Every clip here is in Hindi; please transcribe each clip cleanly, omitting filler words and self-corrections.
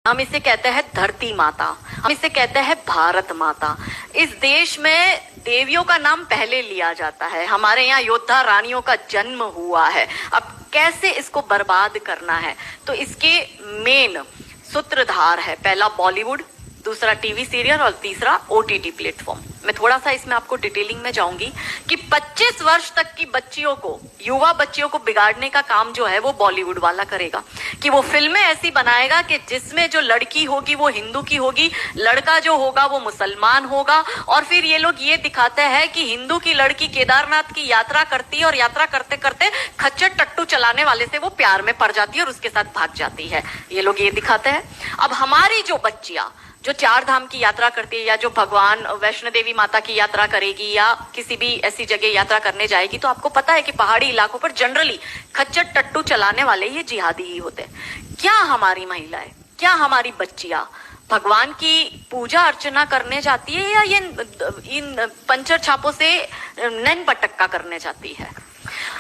हम इसे कहते हैं धरती माता, हम इसे कहते हैं भारत माता। इस देश में देवियों का नाम पहले लिया जाता है। हमारे यहाँ योद्धा रानियों का जन्म हुआ है। अब कैसे इसको बर्बाद करना है, तो इसके मेन सूत्रधार है पहला बॉलीवुड, दूसरा टीवी सीरियल और तीसरा ओटीटी प्लेटफॉर्म। मैं थोड़ा सा इसमें आपको डिटेलिंग में जाऊंगी कि 25 वर्ष तक की बच्चियों को, युवा बच्चियों को बिगाड़ने का काम जो है वो बॉलीवुड वाला करेगा कि वो फिल्में ऐसी बनाएगा कि जिसमें जो लड़की होगी वो हिंदू की होगी, लड़का जो होगा वो मुसलमान होगा। और फिर ये लोग ये दिखाते हैं कि हिंदू की लड़की केदारनाथ की यात्रा करती है और यात्रा करते करते खच्चर टट्टू चलाने वाले से वो प्यार में पड़ जाती है और उसके साथ भाग जाती है। ये लोग ये दिखाते हैं। अब हमारी जो बच्चियां जो 4 धाम की यात्रा करती है या जो भगवान वैष्णो देवी माता की यात्रा करेगी या किसी भी ऐसी जगह यात्रा करने जाएगी, तो आपको पता है कि पहाड़ी इलाकों पर जनरली खच्चर टट्टू चलाने वाले ये जिहादी ही होते हैं। क्या हमारी महिलाएं, क्या हमारी बच्चियां भगवान की पूजा अर्चना करने जाती है या ये इन पंचर छापों से नैन पटक्का करने जाती है?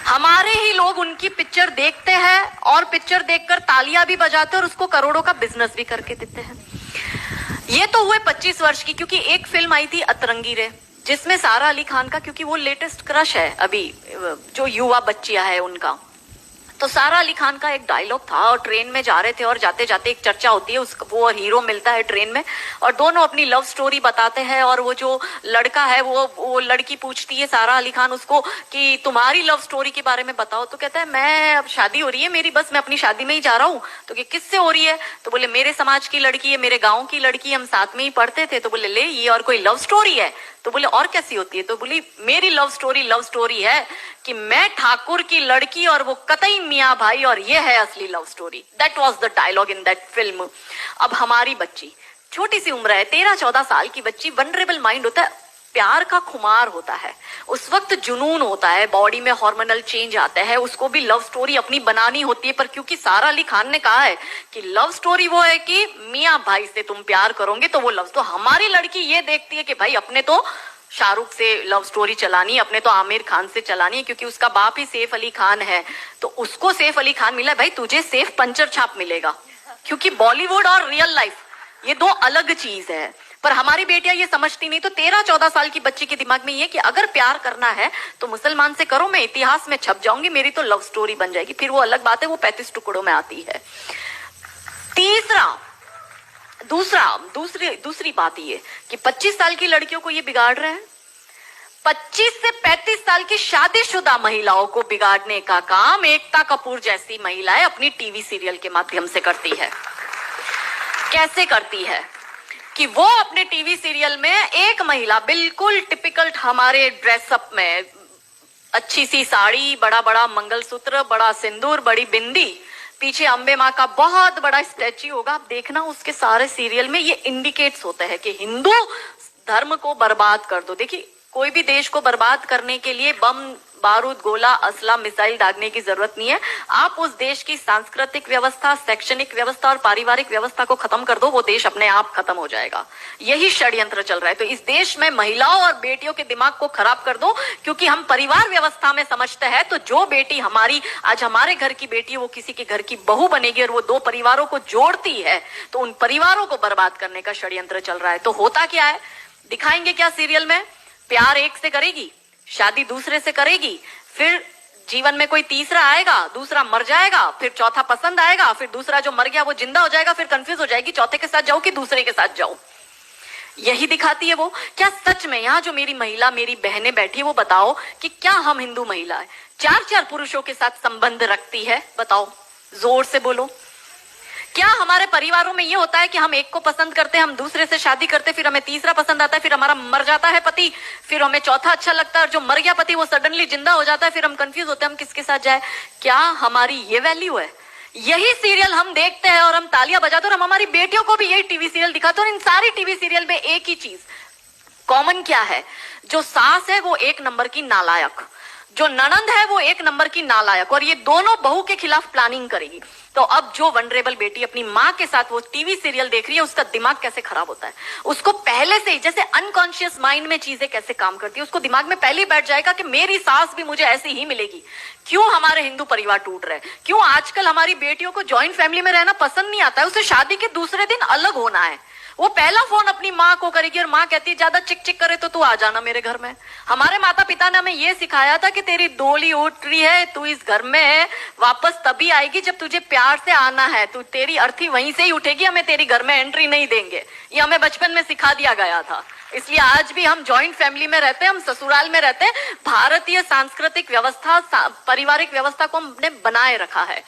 हमारे ही लोग उनकी पिक्चर देखते हैं और पिक्चर देखकर तालियां भी बजाते हैं और उसको करोड़ों का बिजनेस भी करके देते हैं। ये तो हुए 25 वर्ष की, क्योंकि एक फिल्म आई थी अतरंगी रे, जिसमें सारा अली खान का, क्योंकि वो लेटेस्ट क्रश है अभी जो युवा बच्चियां है उनका, तो सारा अली खान का एक डायलॉग था और ट्रेन में जा रहे थे और जाते जाते एक चर्चा होती है, वो हीरो मिलता है ट्रेन में और दोनों अपनी लव स्टोरी बताते हैं। और वो जो लड़का है वो लड़की पूछती है सारा अली खान उसको कि तुम्हारी लव स्टोरी के बारे में बताओ, तो कहता है मैं, अब शादी हो रही है मेरी, बस मैं अपनी शादी में ही जा रहा हूँ। तो कि किससे हो रही है? तो बोले मेरे समाज की लड़की है, मेरे गाँव की लड़की, हम साथ में ही पढ़ते थे। तो बोले ले, ये और कोई लव स्टोरी है? तो बोले और कैसी होती है? तो बोली मेरी लव स्टोरी है कि मैं ठाकुर की लड़की और वो कतई मियाँ भाई, और ये है असली love story. That was the dialogue in that film. अब हमारी बच्ची छोटी सी उम्र है, 13-14 साल की बच्ची, वनरेबल माइंड होता है, प्यार का खुमार होता है, उस वक्त जुनून होता है, बॉडी में हार्मोनल चेंज आता है, उसको भी लव स्टोरी अपनी बनानी होती है। पर क्योंकि सारा अली खान ने कहा है कि लव स्टोरी वो है कि मियाँ भाई से तुम प्यार करोगे तो वो लव, तो हमारी लड़की ये देखती है कि भाई अपने तो शाहरुख से लव स्टोरी चलानी, अपने तो आमिर खान से चलानी है, क्योंकि उसका बाप ही सैफ अली खान है, तो उसको सैफ अली खान मिला, भाई तुझे सैफ पंचर छाप मिलेगा। क्योंकि बॉलीवुड और रियल लाइफ ये दो अलग चीज है। पर हमारी बेटियां ये समझती नहीं। तो 13-14 साल की बच्ची के दिमाग में ये कि अगर प्यार करना है तो मुसलमान से करो, मैं इतिहास में छप जाऊंगी, मेरी तो लव स्टोरी बन जाएगी। फिर वो अलग बात है, वो 35 टुकड़ों में आती है। दूसरी बात ये कि 25 साल की लड़कियों को ये बिगाड़ रहे हैं। 25 से 35 साल की शादीशुदा महिलाओं को बिगाड़ने का काम एकता कपूर जैसी महिलाएं अपनी टीवी सीरियल के माध्यम से करती है। कैसे करती है कि वो अपने टीवी सीरियल में एक महिला बिल्कुल टिपिकल हमारे ड्रेसअप में, अच्छी सी साड़ी, बड़ा बड़ा मंगलसूत्र, बड़ा सिंदूर, बड़ी बिंदी, पीछे अंबे माँ का बहुत बड़ा स्टैच्यू होगा। आप देखना उसके सारे सीरियल में ये इंडिकेट्स होते हैं कि हिंदू धर्म को बर्बाद कर दो। देखिए कोई भी देश को बर्बाद करने के लिए बम, बारूद, गोला, असला, मिसाइल दागने की जरूरत नहीं है। आप उस देश की सांस्कृतिक व्यवस्था, शैक्षणिक व्यवस्था और पारिवारिक व्यवस्था को खत्म कर दो, वो देश अपने आप खत्म हो जाएगा। यही षड्यंत्र चल रहा है। तो इस देश में महिलाओं और बेटियों के दिमाग को खराब कर दो, क्योंकि हम परिवार व्यवस्था में समझते हैं तो जो बेटी हमारी, आज हमारे घर की बेटी है, वो किसी के घर की बहू बनेगी और वो 2 परिवारों को जोड़ती है, तो उन परिवारों को बर्बाद करने का षड्यंत्र चल रहा है। तो होता क्या है, दिखाएंगे क्या सीरियल में? प्यार एक से करेगी, शादी दूसरे से करेगी, फिर जीवन में कोई तीसरा आएगा, दूसरा मर जाएगा, फिर चौथा पसंद आएगा, फिर दूसरा जो मर गया वो जिंदा हो जाएगा, फिर कंफ्यूज हो जाएगी चौथे के साथ जाऊं कि दूसरे के साथ जाऊं। यही दिखाती है वो। क्या सच में यहाँ जो मेरी महिला, मेरी बहनें बैठी है, वो बताओ कि क्या हम हिंदू महिला 4-4 पुरुषों के साथ संबंध रखती है? बताओ, जोर से बोलो। क्या हमारे परिवारों में ये होता है कि हम एक को पसंद करते हैं, हम दूसरे से शादी करते, फिर हमें तीसरा पसंद आता है, फिर हमारा मर जाता है पति, फिर हमें चौथा अच्छा लगता है, और जो मर गया पति वो सडनली जिंदा हो जाता है, फिर हम कंफ्यूज होते हैं हम किसके साथ जाए? क्या हमारी ये वैल्यू है? यही सीरियल हम देखते हैं और हम तालियां बजाते हैं, और हम हमारी बेटियों को भी यही टीवी सीरियल दिखाते हैं। और इन सारी टीवी सीरियल में एक ही चीज कॉमन क्या है, जो सास है वो 1 नंबर की नालायक, जो ननंद है वो एक नंबर की नालायक, और ये दोनों बहू के खिलाफ प्लानिंग करेगी। तो अब जो वनरेबल बेटी अपनी माँ के साथ वो टीवी सीरियल देख रही है, उसका दिमाग कैसे खराब होता है, उसको पहले से ही जैसे अनकॉन्शियस माइंड में चीजें कैसे काम करती है, उसको दिमाग में पहले ही बैठ जाएगा कि मेरी सास भी मुझे ऐसी ही मिलेगी। क्यों हमारे हिंदू परिवार टूट रहे, क्यों आजकल हमारी बेटियों को ज्वाइंट फैमिली में रहना पसंद नहीं आता है, उसे शादी के दूसरे दिन अलग होना है। वो पहला फोन अपनी माँ को करेगी और माँ कहती है ज्यादा चिक चिक करे तो तू आ जाना मेरे घर में। हमारे माता पिता ने हमें ये सिखाया था कि तेरी डोली उठ रही है, तू इस घर में वापस तभी आएगी जब तुझे प्यार से आना है, तू तेरी अर्थी वहीं से ही उठेगी, हमें तेरी घर में एंट्री नहीं देंगे। ये हमें बचपन में सिखा दिया गया था। इसलिए आज भी हम जॉइंट फैमिली में रहते हैं, हम ससुराल में रहते हैं। भारतीय सांस्कृतिक व्यवस्था, पारिवारिक व्यवस्था को हमने बनाए रखा है।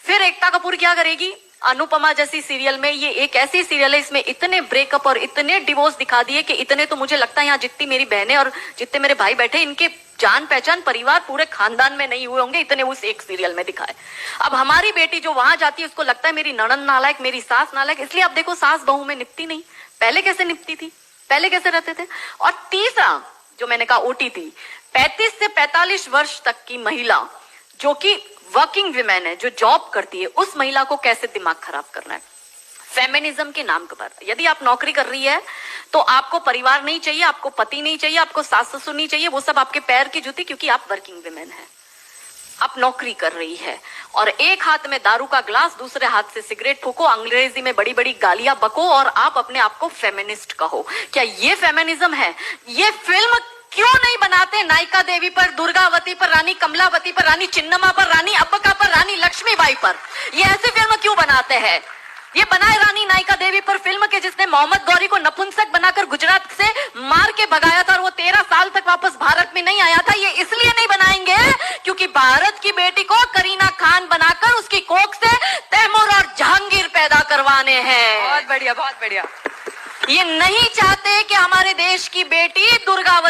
फिर एकता कपूर क्या करेगी, अनुपमा जैसी सीरियल में, ये एक ऐसी सीरियल है इसमें इतने ब्रेकअप और इतने डिवोर्स दिखा दिए कि इतने तो मुझे लगता है यहाँ जितनी मेरी बहनें और जितने मेरे भाई बैठे, इनके जान पहचान परिवार पूरे खानदान में नहीं हुए होंगे, इतने उस एक सीरियल में दिखाए। अब हमारी बेटी जो वहां जाती है उसको लगता है मेरी ननंद नालायक, मेरी सास नालायक। इसलिए अब देखो सास बहू में निपटी नहीं, पहले कैसे निपटी थी, पहले कैसे रहते थे। और तीसरा जो मैंने कहा ओटीटी, 35 से 45 वर्ष तक की महिला जो कि वर्किंग विमेन है, जो जॉब करती है, उस महिला को कैसे दिमाग खराब करना है फेमिनिज्म के नाम पर। यदि आप नौकरी कर रही है तो आपको परिवार नहीं चाहिए, आपको पति नहीं चाहिए, आपको सास ससुर नहीं चाहिए, वो सब आपके पैर की जूती, क्योंकि आप वर्किंग विमेन है, आप नौकरी कर रही है। और एक हाथ में दारू का ग्लास, दूसरे हाथ से सिगरेट फूको, अंग्रेजी में बड़ी बड़ी गालियां बको और आप अपने आप को फेमिनिस्ट कहो। क्या ये फेमिनिज्म है? ये फिल्म क्यों नहीं बनाते नायिका देवी पर, दुर्गावती पर, रानी कमलावती पर, रानी चिन्नमा पर, रानी अब्बका पर, रानी लक्ष्मीबाई पर? ये ऐसी फिल्म क्यों बनाते हैं? ये बनाए रानी नायिका देवी पर फिल्म के जिसने मोहम्मद गौरी को नपुंसक बनाकर गुजरात से मार के भगाया था और वो 13 साल तक वापस भारत में नहीं आया था। ये इसलिए नहीं बनाएंगे क्योंकि भारत की बेटी को करीना खान बनाकर उसकी कोख से तैमूर और जहांगीर पैदा करवाने हैं। बहुत बढ़िया, बहुत बढ़िया। ये नहीं चाहते कि हमारे देश की बेटी दुर्गावती